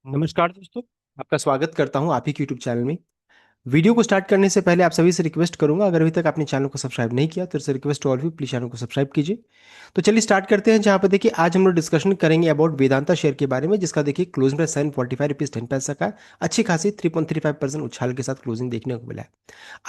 नमस्कार दोस्तों। आपका स्वागत करता हूं आप ही के यूट्यूब चैनल में। वीडियो को स्टार्ट करने से पहले आप सभी से रिक्वेस्ट करूंगा, अगर अभी तक आपने चैनल को सब्सक्राइब नहीं किया तो इससे रिक्वेस्ट ऑल भी प्लीज चैनल को सब्सक्राइब कीजिए। तो चलिए स्टार्ट करते हैं। जहां पर देखिए आज हम लोग डिस्कशन करेंगे अबाउट वेदांता शेयर के बारे में, जिसका देखिए क्लोजिंग प्राइस 745 रुपीज 10 पैसा का अच्छी खासी 3.35% उछाल के साथ क्लोजिंग देखने को मिला है।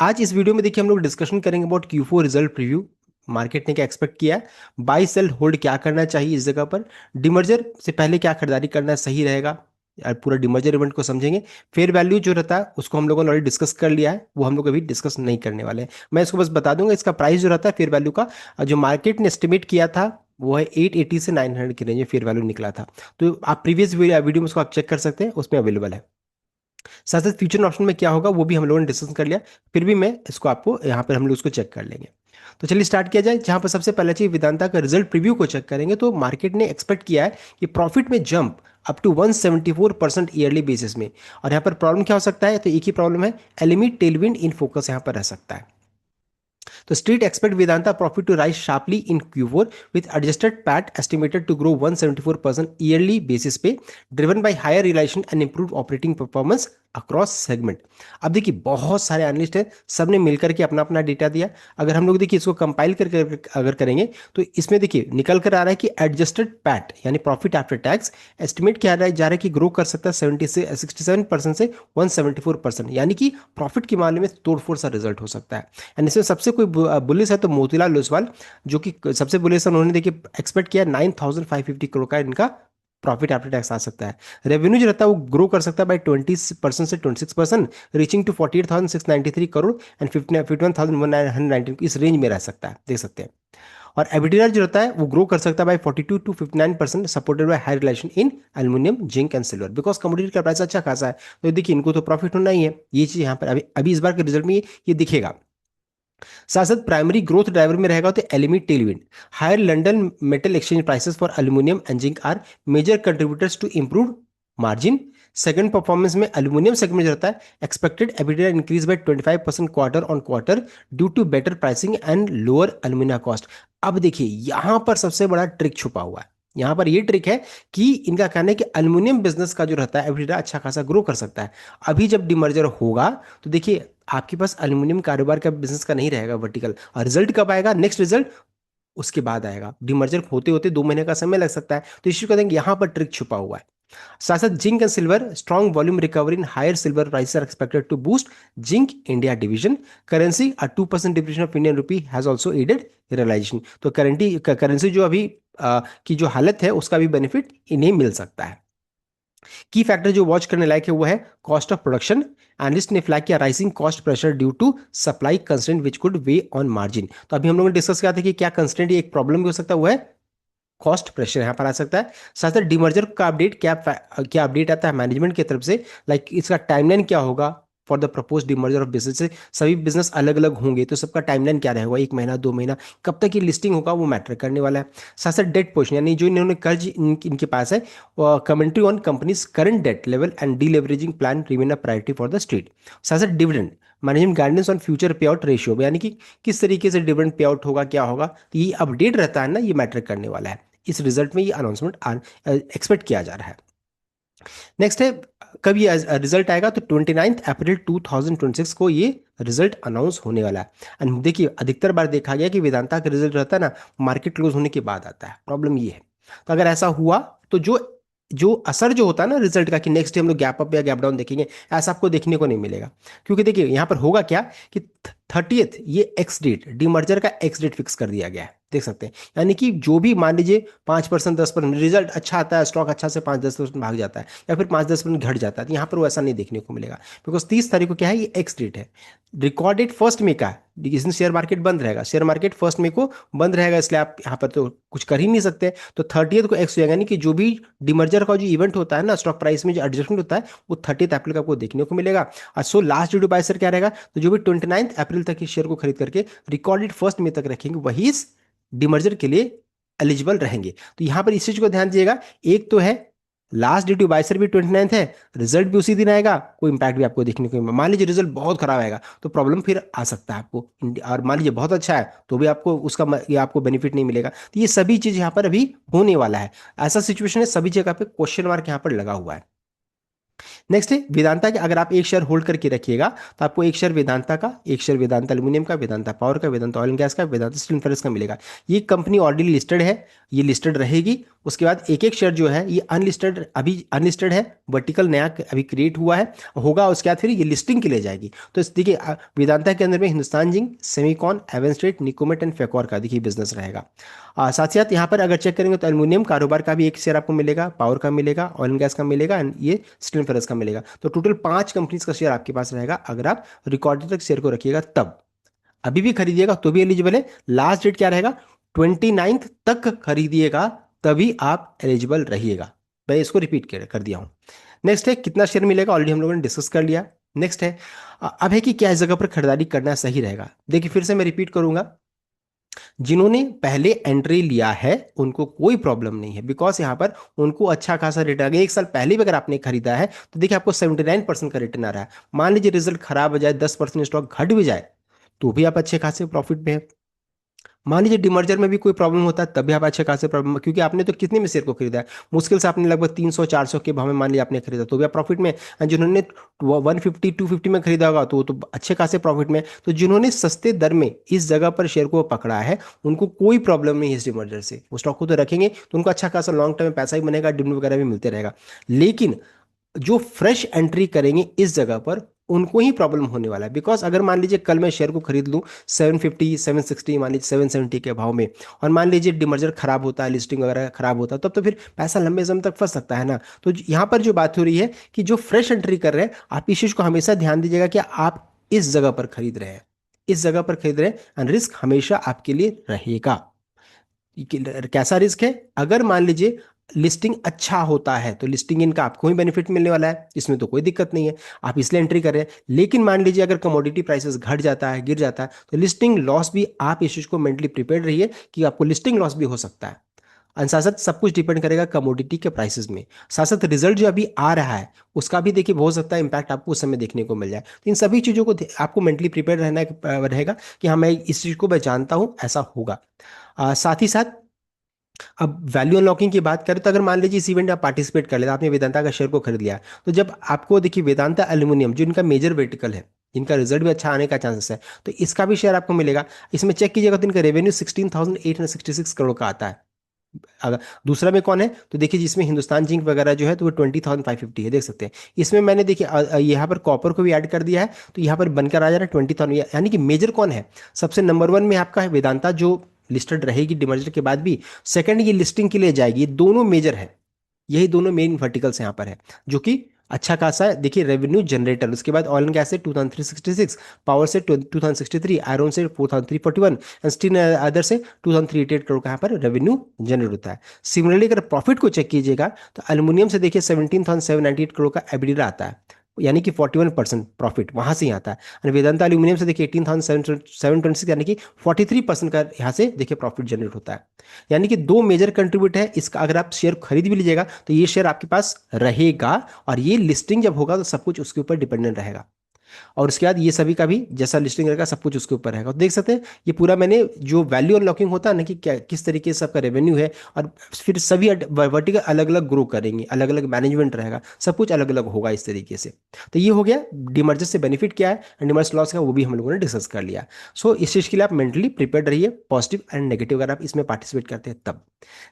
आज इस वीडियो में देखिए हम लोग डिस्कशन करेंगे about Q4 result preview. Market ने क्या एक्सपेक्ट किया है, बाई सेल होल्ड क्या करना चाहिए इस जगह पर, डिमर्जर से पहले क्या खरीदारी करना सही रहेगा, यार पूरा डिमर्जर इवेंट को समझेंगे। फेयर वैल्यू जो रहता है उसको हम लोगों ने ऑलरेडी डिस्कस कर लिया है, वो हम लोग अभी डिस्कस नहीं करने वाले हैं। मैं इसको बस बता दूंगा इसका प्राइस जो रहता है फेयर वैल्यू का, जो मार्केट ने एस्टिमेट किया था वो है 880 से 900 के रेंज में फेयर वैल्यू निकला था। तो आप प्रीवियस वीडियो में उसको आप चेक कर सकते हैं, उसमें अवेलेबल है। साथ साथ फ्यूचर ऑप्शन में क्या होगा वो भी हम लोगों ने डिस्कस कर लिया, फिर भी मैं इसको आपको यहाँ पर हम लोग उसको चेक कर लेंगे। तो चलिए स्टार्ट किया जाए। जहाँ पर सबसे पहले चाहिए वेदांता का रिजल्ट प्रीव्यू को चेक करेंगे, तो मार्केट ने एक्सपेक्ट किया है कि प्रॉफिट में jump up to 174% yearly basis में। और यहाँ पर प्रॉब्लम क्या हो सकता है, तो एक ही प्रॉब्लम है, एलिमी टेलविंड इन फोकस यहाँ पर रह सकता है। तो Street expect Vedanta profit to rise sharply in Q4 with adjusted PAT estimated to grow 174% yearly basis पे, driven by higher realization and improved operating performance across segment. अब देखिए बहुत सारे एनालिस्ट हैं, सबने मिलकर के अपना अपना डेटा दिया। अगर हम लोग देखिए इसको कंपाइल करके अगर करेंगे तो इसमें देखिए निकल कर आ रहा है कि एडजस्टेड पैट यानी प्रॉफिट आफ्टर टैक्स एस्टिमेट किया जा रहा है कि ग्रो कर सकता है 67% से 174%, यानी कि प्रॉफिट के मामले में तोड़फोड़ सा रिजल्ट हो सकता है। एंड इसमें सबसे कोई बुलिस है तो मोतीलाल ओसवाल, जो कि सबसे बुलिस है, उन्होंने देखिए एक्सपेक्ट किया 9550 करोड़ का इनका प्रॉफिट आफ्टर टैक्स आ सकता है। रेवेन्यू जो रहता है वो ग्रो कर सकता है बाई 20% से 26%, रीचिंग टू 48,693 करोड़ एंड 51,119 इस रेंज में रह सकता है, देख सकते हैं। और एबिटिडा जो रहता है वो ग्रो कर सकता है by 42 to 59%, supported by high relation in aluminium, zinc and silver, because commodity का प्राइस अच्छा खासा है। तो देखिए इनको तो प्रॉफिट होना ही है, ये चीज यहाँ पर अभी अभी इस बार के रिजल्ट में ये दिखेगा। साथ साथ प्राइमरी ग्रोथ ड्राइवर में रहेगा तो LED tailwind, higher London metal exchange prices for aluminium and zinc are major contributors to improve margin. Second performance में एल्यूमिनियम सेगमेंट रहता है, expected EBITDA increase by 25% quarter on quarter due to better pricing and lower aluminium cost. अब देखिए यहां पर सबसे बड़ा trick छुपा हुआ है। यहां पर ये ट्रिक है कि इनका कहना है कि एल्यूमिनियम बिजनेस का जो रहता है एबिटिडा अच्छा खासा ग्रो कर सकता है। अभी जब डिमर्जर होगा तो देखिए आपके पास एल्यूमिनियम कारोबार का बिजनेस का नहीं रहेगा वर्टिकल, और रिजल्ट कब आएगा, नेक्स्ट रिजल्ट उसके बाद आएगा। डिमर्जर होते होते 2 महीने का समय लग सकता है, तो इश्यू कहते हैं कि यहाँ पर ट्रिक छुपा हुआ है। साथ साथ zinc and silver, strong volume recovery in higher silver price are expected to boost zinc India division. Currency a 2% depreciation of Indian rupee has also added realisation. तो करेंसी जो अभी की जो हालत है उसका भी बेनिफिट इन्हें मिल सकता है। की फैक्टर जो वॉच करने लायक है वो है कॉस्ट ऑफ प्रोडक्शन। एनालिस्ट ने फ्लैग किया rising cost pressure due to supply constraint which could weigh on margin. तो अभी हम लोगों ने डिस्कस किया था कि क्या कंस्ट्रेंट एक प्रॉब्लम भी हो सकता है, वो है कॉस्ट प्रेशर यहाँ पर आ सकता है। साथ साथ डिमर्जर का अपडेट क्या अपडेट आता है मैनेजमेंट की तरफ से, लाइक इसका टाइमलाइन क्या होगा for the propose demerger of business. सभी बिजनेस अलग अलग होंगे तो सबका टाइमलाइन क्या रहेगा, 1 महीना 2 महीना, कब तक ये लिस्टिंग होगा वो मैटर करने वाला है। साथ साथ डेट पोर्शन यानी जो इन्होंने कर्ज इनके पास है, commentary on companies current debt level and the plan remain a priority for the street. साथ साथ dividend management guidance on future payout ratio, यानी कि किस तरीके से डिविडेंड पे आउट होगा, क्या होगा, तो ये अपडेट रहता है ना, ये मैटर करने वाला है। इस रिजल्ट में ये अनाउंसमेंट एक्सपेक्ट किया जा रहा है। नेक्स्ट है कब ये रिजल्ट आएगा, तो 29 अप्रैल 2026 को ये रिजल्ट अनाउंस होने वाला है। एंड देखिए अधिकतर बार देखा गया कि वेदांता का रिजल्ट रहता है ना मार्केट क्लोज होने के बाद आता है, प्रॉब्लम ये है। तो अगर ऐसा हुआ तो जो जो असर जो होता है ना रिजल्ट का कि नेक्स्ट डे हम लोग गैप अप या गैप डाउन देखेंगे, ऐसा आपको देखने को नहीं मिलेगा। क्योंकि देखिए यहाँ पर होगा क्या कि 30th ये एक्स डेट, डीमर्जर का एक्स डेट फिक्स कर दिया गया है, देख सकते हैं। यानी कि जो भी मान लीजिए 5% 10% रिजल्ट अच्छा आता है, स्टॉक अच्छा से 5-10% भाग जाता है या फिर 5-10% घट जाता है, तो यहाँ पर वो ऐसा नहीं देखने को मिलेगा। बिकॉज 30 तारीख को क्या है, ये एक्स डेट है। रिकॉर्ड डेट 1 मई का है, इस दिन शेयर मार्केट बंद रहेगा, शेयर मार्केट 1 मई को बंद रहेगा, इसलिए आप यहाँ पर तो कुछ कर ही नहीं सकते। तो 30th को एक्स हो जाएगा, यानी कि जो भी डिमर्जर का जो इवेंट होता है ना स्टॉक प्राइस में जो एडजस्टमेंट होता है वो 30th अप्रैल का आपको देखने को मिलेगा। और so last due to buy sir क्या रहेगा, तो जो भी 29 अप्रैल तक इस शेयर को खरीद करके रिकॉर्डेड 1 मई तक रखेंगे वही इस डिमर्जर के लिए एलिजिबल रहेंगे। तो यहां पर इस चीज को ध्यान दीजिएगा, एक तो है last due to buy sir भी 29 है, रिजल्ट भी उसी दिन आएगा, कोई इंपैक्ट भी आपको देखने को मिलेगा। मान लीजिए रिजल्ट बहुत खराब आएगा तो प्रॉब्लम फिर आ सकता है आपको, और मान लीजिए बहुत अच्छा है तो भी आपको उसका ये आपको बेनिफिट नहीं मिलेगा। तो ये सभी चीज यहाँ पर अभी होने वाला है, ऐसा सिचुएशन है, सभी जगह पे क्वेश्चन मार्क यहाँ पर लगा हुआ है। नेक्स्ट है वेदांता के, अगर आप एक शेयर होल्ड करके रखिएगा तो आपको एक शेयर वेदांता का, एक शेयर वेदांता एल्यूमिनियम का, वेदांता पावर का, वेदांता ऑयल एंड गैस का, वेदांता स्टील एंड फेरेस का मिलेगा। ये कंपनी ऑलरेडी लिस्टेड है, ये लिस्टेड रहेगी। उसके बाद एक एक शेयर जो है ये अनलिस्टेड, अभी अनलिस्टेड है, वर्टिकल नया अभी क्रिएट हुआ है, होगा उसके बाद फिर ये लिस्टिंग के लिए जाएगी। तो इस देखिए वेदांता के अंदर में हिंदुस्तान जिंक, सेमीकॉन, एवेंस्ट्रेट, निकोमेट एंड फेकॉर का देखिए बिजनेस रहेगा। साथ ही साथ यहाँ पर अगर चेक करेंगे तो एल्यूमिनियम कारोबार का भी एक शेयर आपको मिलेगा, पावर का मिलेगा, ऑयल एंड गैस का मिलेगा एंड ये स्टील एंड फेरस का मिलेगा। तो टोटल 5 कंपनीज का शेयर आपके पास रहेगा अगर आप रिकॉर्डेड तक शेयर को रखिएगा तब। अभी भी खरीदिएगा तो भी एलिजिबल है। लास्ट डेट क्या रहेगा? 29 तक खरीदिएगा तभी आप एलिजिबल रहिएगा। मैं इसको रिपीट कर दिया हूं। नेक्स्ट है कितना शेयर मिलेगा, ऑलरेडी हम लोगों ने डिस्कस कर लिया। नेक्स्ट है अब है कि क्या इस जगह पर खरीदारी करना सही रहेगा। देखिए फिर से मैं रिपीट करूंगा, जिन्होंने पहले एंट्री लिया है उनको कोई प्रॉब्लम नहीं है, बिकॉज यहाँ पर उनको अच्छा खासा रिटर्न आ गया। एक साल पहले भी अगर आपने खरीदा है तो देखिए आपको 79% का रिटर्न आ रहा है। मान लीजिए रिजल्ट खराब हो जाए, 10% स्टॉक घट भी जाए तो भी आप अच्छे खासे प्रॉफिट में है। मान लीजिए डिमर्जर में भी कोई प्रॉब्लम होता है तब भी आप अच्छे खासे प्रॉब्लम, क्योंकि आपने तो कितने में शेयर को खरीदा है, मुश्किल से आपने लगभग 300-400 के भाव में मान लिया आपने खरीदा तो भी आप प्रॉफिट में। और जिन्होंने 150-250 में खरीदा होगा तो वो तो अच्छे खासे प्रॉफिट में। तो जिन्होंने सस्ते दर में इस जगह पर शेयर को पकड़ा है उनको कोई प्रॉब्लम नहीं है इस डिमर्जर से। वो स्टॉक को तो रखेंगे तो उनको अच्छा खासा लॉन्ग टर्म में पैसा ही बनेगा, डिविडेंड वगैरह भी मिलते रहेगा। लेकिन जो फ्रेश एंट्री करेंगे इस जगह पर उनको ही प्रॉब्लम होने वाला है। बिकॉज अगर मान लीजिए कल मैं शेयर को खरीद लूँ 750, 760, मान लीजिए 770 के भाव में, और मान लीजिए डिमर्जर खराब होता है, लिस्टिंग वगैरह खराब होता है, तब तो फिर पैसा लंबे समय तक फंस सकता है ना। तो यहाँ पर जो बात हो रही है कि जो फ्रेश एंट्री कर रहे हैं आप इस चीज़ को हमेशा ध्यान दीजिएगा कि आप इस जगह पर खरीद रहे हैं, इस जगह पर खरीद रहे हैं, एंड रिस्क हमेशा आपके लिए रहेगा। कैसा रिस्क है? अगर मान लीजिए लिस्टिंग अच्छा होता है तो लिस्टिंग इनका आपको ही बेनिफिट मिलने वाला है, इसमें तो कोई दिक्कत नहीं है, आप इसलिए एंट्री कर रहे हैं। लेकिन मान लीजिए अगर कमोडिटी प्राइसेस घट जाता है, गिर जाता है, तो लिस्टिंग लॉस भी, आप इस चीज को मेंटली प्रिपेयर रहिए कि आपको लिस्टिंग लॉस भी हो सकता है। और साथ साथ सब कुछ डिपेंड करेगा कमोडिटी के प्राइसेस में। साथ साथ रिजल्ट जो अभी आ रहा है उसका भी देखिए हो सकता है इंपैक्ट आपको उस समय देखने को मिल जाए। तो इन सभी चीज़ों को आपको मेंटली प्रिपेयर रहना रहेगा कि हाँ मैं इस चीज़ को मैं जानता हूँ ऐसा होगा। साथ ही साथ अब वैल्यू अनलॉकिंग की बात करें तो अगर मान लीजिए इस इवेंट में आप पार्टिसिपेट कर लेते, आपने वेदांता का शेयर को खरीद लिया, तो जब आपको देखिए वेदांता एल्यूमिनियम जो इनका मेजर वर्टिकल है, इनका रिजल्ट भी अच्छा आने का चांसेस है, तो इसका भी शेयर आपको मिलेगा। इसमें चेक कीजिएगा तो इनका रेवेन्यू 16,866 करोड़ का आता है। अगर दूसरा में कौन है तो देखिए जिसमें हिंदुस्तान जिंक वगैरह जो है तो वो 20,550 है, देख सकते हैं। इसमें मैंने देखिए यहाँ पर कॉपर को भी ऐड कर दिया है तो यहाँ पर बनकर आ जा रहा है 20,000, यानी कि मेजर कौन है? सबसे नंबर 1 में आपका है वेदांता जो लिस्टेड रहेगी डिमर्जर के बाद भी। सेकंड ये लिस्टिंग के लिए जाएगी, ये दोनों मेजर है, यही दोनों मेन वर्टिकल्स यहाँ पर है जो कि अच्छा खासा है। देखिए रेवेन्यू जनरेटर, उसके बाद ऑयल एंड गैस से 2366, पावर से 2063, आयरन से 4341 एंड स्टील अदर से 2388 करोड़ का यहाँ पर रेवेन्यू जनरेट होता है। सिमिलरली अगर प्रॉफिट को चेक कीजिएगा तो एल्यूमिनियम से देखिए 17,798 करोड़ का एबिडिडा आता है, यानी कि 41% प्रॉफिट वहां से ही आता है। और वेदांता एल्यूमिनियम से देखिए 18,726 यानी कि 43% का यहाँ से देखिए प्रॉफिट जनरेट होता है। यानी कि दो मेजर कंट्रीब्यूट है इसका। अगर आप शेयर खरीद भी लीजिएगा तो ये शेयर आपके पास रहेगा, और ये लिस्टिंग जब होगा तो सब कुछ उसके ऊपर डिपेंडेंट रहेगा। और उसके बाद ये सभी का भी जैसा लिस्टिंग रहेगा सब कुछ उसके ऊपर रहेगा। तो देख सकते हैं ये पूरा मैंने जो वैल्यू अनलॉकिंग होता है ना कि क्या किस तरीके से सबका रेवेन्यू है, और फिर सभी वर्टिकल अलग अलग ग्रो करेंगे, अलग अलग मैनेजमेंट रहेगा, सब कुछ अलग अलग होगा इस तरीके से। तो ये हो गया डिमर्जर से बेनिफिट क्या है एंड डिमर्जर लॉस का, वो भी हम लोगों ने डिस्कस कर लिया। सो इस चीज़ के लिए आप मेंटली प्रिपेयर्ड रहिए, पॉजिटिव एंड नेगेटिव अगर आप इसमें पार्टिसिपेट करते हैं तब।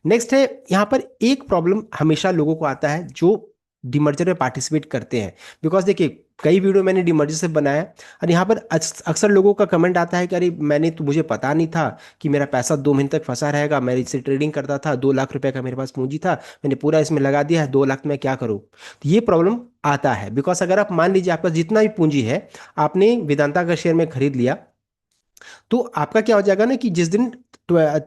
नेक्स्ट है यहाँ पर एक प्रॉब्लम हमेशा लोगों को आता है जो डिमर्जर में पार्टिसिपेट करते हैं। बिकॉज देखिए कई वीडियो मैंने डिमर्जर से बनाया और यहाँ पर अक्सर लोगों का कमेंट आता है कि अरे मैंने तो, मुझे पता नहीं था कि मेरा पैसा 2 महीने तक फंसा रहेगा, मैं इससे ट्रेडिंग करता था, 2 लाख रुपए का मेरे पास पूंजी था, मैंने पूरा इसमें लगा दिया है, 2 लाख में क्या करूँ? तो ये प्रॉब्लम आता है। बिकॉज अगर आप मान लीजिए आपका जितना भी पूंजी है आपने वेदांता का शेयर में खरीद लिया, तो आपका क्या हो जाएगा ना कि जिस दिन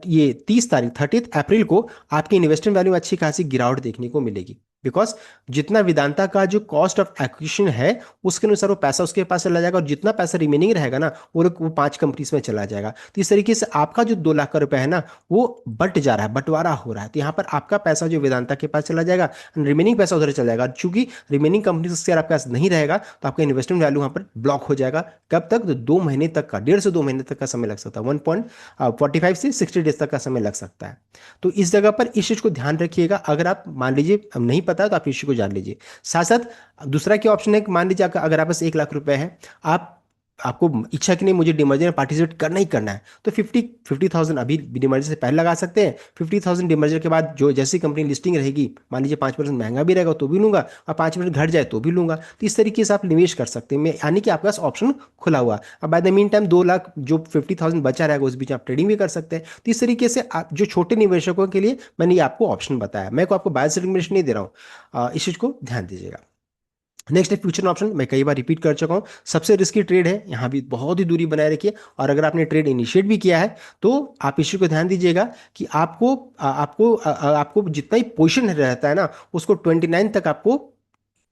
ये 30 तारीख 30 अप्रैल को आपकी इन्वेस्टमेंट वैल्यू में अच्छी खासी गिरावट देखने को मिलेगी। बिकॉज जितना वेदांता का जो कॉस्ट ऑफ एक्विजिशन है उसके अनुसार वो पैसा उसके पास चला जाएगा, और जितना पैसा रिमेनिंग रहेगा ना वो 5 कंपनीज में चला जाएगा। तो इस तरीके से आपका जो 2 लाख का रुपया है ना वो बट जा रहा है, बंटवारा हो रहा है। तो यहाँ पर आपका पैसा जो वेदांता के पास चला जाएगा, रिमेनिंग पैसा उधर चला जाएगा। चूंकि रिमेनिंग कंपनी से आपके पास नहीं रहेगा तो आपका इन्वेस्टमेंट वैल्यू वहाँ पर ब्लॉक हो जाएगा। कब तक? तो 2 महीने तक का, 1.5 से 2 महीने तक का समय लग सकता है, 1.45 से 60 डेज तक का समय लग सकता है। तो इस जगह पर इस चीज को ध्यान रखिएगा। अगर आप मान लीजिए नहीं पता बताया, तो आप इश्यू को जान लीजिए। साथ साथ दूसरा क्या ऑप्शन है कि मान लीजिए अगर आपके पास 1 लाख रुपए है, आप आपको इच्छा कि नहीं मुझे डीमर्जर में पार्टिसिपेट करना ही करना है, तो 50,000 अभी डीमर्जर से पहले लगा सकते हैं। 50,000 डीमर्जर के बाद जो जैसी कंपनी लिस्टिंग रहेगी, मान लीजिए 5% महंगा भी रहेगा तो भी लूंगा, और 5% घट जाए तो भी लूंगा। तो इस तरीके से आप निवेश कर सकते हैं, मैं यानी कि आपके पास ऑप्शन खुला हुआ। अब by the mean time 2 lakh जो 50,000 बचा रहेगा उस बीच आप ट्रेडिंग भी कर सकते हैं। तो इस तरीके से आप जो छोटे निवेशकों के लिए मैंने ये आपको ऑप्शन बताया, मैं को आपको बाय सेलिंग नहीं दे रहा हूँ, इस चीज को ध्यान दीजिएगा। नेक्स्ट है फ्यूचर ऑप्शन, मैं कई बार रिपीट कर चुका हूँ, सबसे रिस्की ट्रेड है, यहाँ भी बहुत ही दूरी बनाए रखिए। और अगर आपने ट्रेड इनिशिएट भी किया है तो आप इस चीज़ को ध्यान दीजिएगा कि आपको जितना ही पोजीशन रहता है ना, उसको 29 तक आपको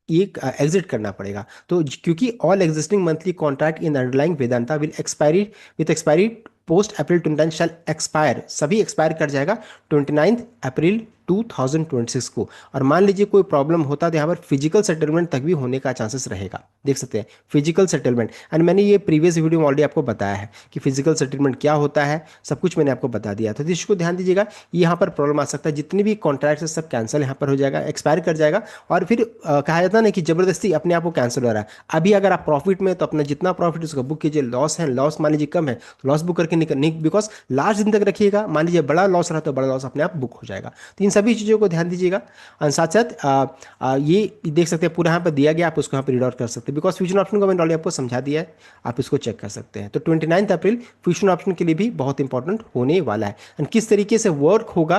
ये एग्जिट करना पड़ेगा। तो क्योंकि all existing monthly contract in underlying Vedanta will expiry with expiry post April 29 shall expire, सभी एक्सपायर कर जाएगा 29 अप्रैल 2026 को। और मान लीजिए कोई प्रॉब्लम होता है तो यहाँ पर फिजिकल सेटलमेंट तक भी होने का चांसेस रहेगा, देख सकते हैं फिजिकल सेटलमेंट। एंड मैंने ये प्रीवियस वीडियो में ऑलरेडी आपको बताया है कि फिजिकल सेटलमेंट क्या होता है, सब कुछ मैंने आपको बता दिया था। तो इसको ध्यान दीजिएगा, यहाँ पर प्रॉब्लम आ सकता है, जितने भी कॉन्ट्रैक्ट है सब कैंसिल यहाँ पर हो जाएगा, एक्सपायर कर जाएगा। और फिर कहा जाता है ना कि जबरदस्ती अपने आप को कैंसिल हो रहा है। अभी अगर आप प्रॉफिट में तो अपना जितना प्रॉफिट उसका बुक कीजिए, लॉस है लॉस मान लीजिए कम है तो लॉस बुक करके निकल, बिकॉज लास्ट दिन तक रखिएगा, मान लीजिए बड़ा लॉस रहा तो बड़ा लॉस अपने आप बुक हो जाएगा। तो इन सभी चीज़ों को ध्यान दीजिएगा। और साथ साथ ये देख सकते हैं पूरा यहाँ पर दिया गया, आप उसको यहाँ पर रीड आउट कर सकते हैं, बिकॉज फ्यूचर ऑप्शन को मैंने ऑलरेडी आपको समझा दिया है, आप इसको चेक कर सकते हैं। तो 29 अप्रैल फ्यूचर ऑप्शन के लिए भी बहुत इंपॉर्टेंट होने वाला है। एंड किस तरीके से वर्क होगा,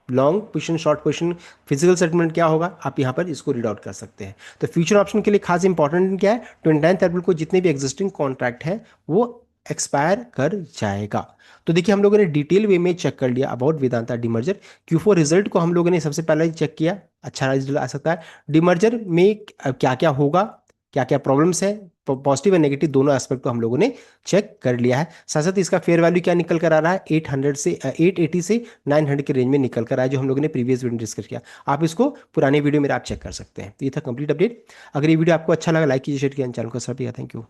long position short position physical settlement क्या होगा, आप यहाँ पर इसको रीड आउट कर सकते हैं। तो फ्यूचर ऑप्शन के लिए खास इंपॉर्टेंट क्या है, 29 अप्रैल को जितने भी एग्जिस्टिंग कॉन्ट्रैक्ट है वो एक्सपायर कर जाएगा। तो देखिए हम लोगों ने डिटेल वे में चेक कर लिया about Vedanta demerger. Q4 result को हम लोगों ने सबसे पहले ही चेक किया, अच्छा रिजल्ट आ सकता है। डीमर्जर में क्या क्या होगा, क्या क्या प्रॉब्लम्स है, पॉजिटिव और नेगेटिव दोनों एस्पेक्ट को हम लोगों ने चेक कर लिया है। साथ साथ इसका फेयर वैल्यू क्या निकल कर आ रहा है, 880 से 900 के रेंज में निकल कर आया, जो हम लोगों ने प्रीवियस वीडियो डिस्कस किया। आप इसको पुराने वीडियो में आप चेक कर सकते हैं। तो ये था कंप्लीट अपडेट। अगर ये वीडियो आपको अच्छा लगा लाइक कीजिए, शेयर कीजिए, चैनल को सब्सक्राइब कीजिए। Thank you.